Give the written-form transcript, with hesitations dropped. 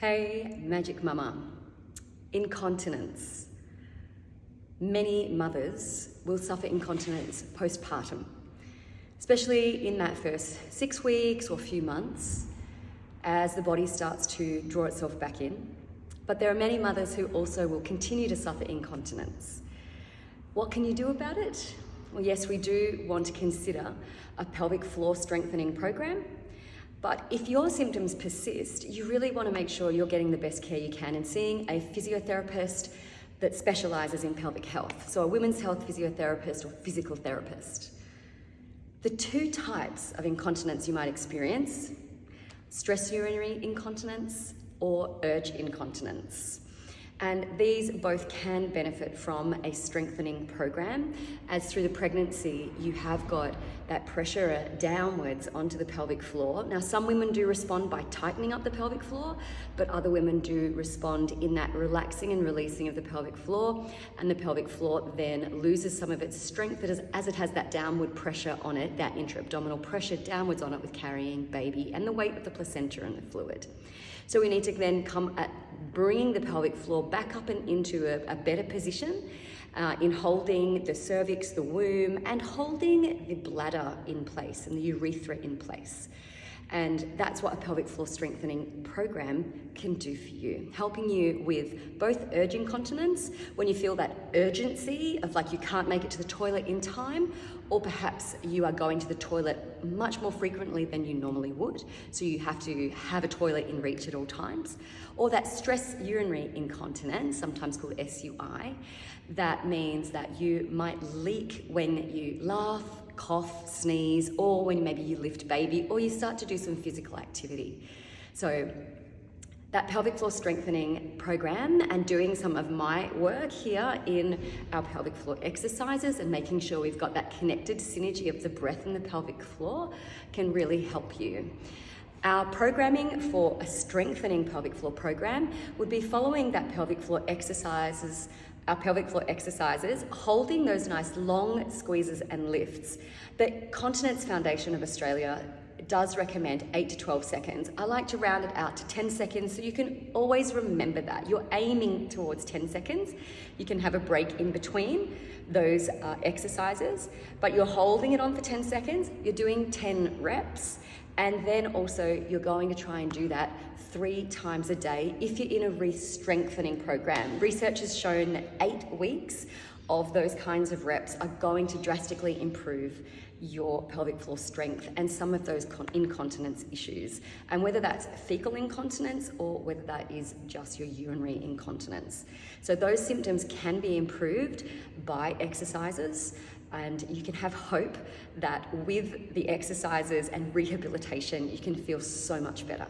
Hey, Magic Mama. Incontinence. Many mothers will suffer incontinence postpartum, especially in that first 6 weeks or few months as the body starts to draw itself back in. But there are many mothers who also will continue to suffer incontinence. What can you do about it? Well, yes, we do want to consider a pelvic floor strengthening program. But if your symptoms persist, you really want to make sure you're getting the best care you can and seeing a physiotherapist that specialises in pelvic health. So a women's health physiotherapist or physical therapist. The two types of incontinence you might experience: stress urinary incontinence or urge incontinence. And these both can benefit from a strengthening program, as through the pregnancy you have got that pressure downwards onto the pelvic floor. Now, some women do respond by tightening up the pelvic floor, but other women do respond in that relaxing and releasing of the pelvic floor, and the pelvic floor then loses some of its strength as it has that downward pressure on it, that intra-abdominal pressure downwards on it with carrying baby and the weight of the placenta and the fluid. So we need to then come at bringing the pelvic floor back up and into a better position in holding the cervix, the womb, and holding the bladder in place and the urethra in place. And that's what a pelvic floor strengthening program can do for you, helping you with both urge incontinence, when you feel that urgency of like you can't make it to the toilet in time, or perhaps you are going to the toilet much more frequently than you normally would, so you have to have a toilet in reach at all times, or that stress urinary incontinence, sometimes called SUI. That means that you might leak when you laugh, cough, sneeze, or when maybe you lift baby or you start to do some physical activity. So that pelvic floor strengthening program and doing some of my work here in our pelvic floor exercises and making sure we've got that connected synergy of the breath and the pelvic floor can really help you. Our programming for a strengthening pelvic floor program would be following that pelvic floor exercises, our pelvic floor exercises, holding those nice long squeezes and lifts. The Continence Foundation of Australia does recommend 8 to 12 seconds. I like to round it out to 10 seconds so you can always remember that. You're aiming towards 10 seconds. You can have a break in between those exercises, but you're holding it on for 10 seconds. You're doing 10 reps. And then also you're going to try and do that 3 times a day if you're in a re-strengthening program. Research has shown that 8 weeks of those kinds of reps are going to drastically improve your pelvic floor strength and some of those incontinence issues. And whether that's fecal incontinence or whether that is just your urinary incontinence. So those symptoms can be improved by exercises, and you can have hope that with the exercises and rehabilitation, you can feel so much better.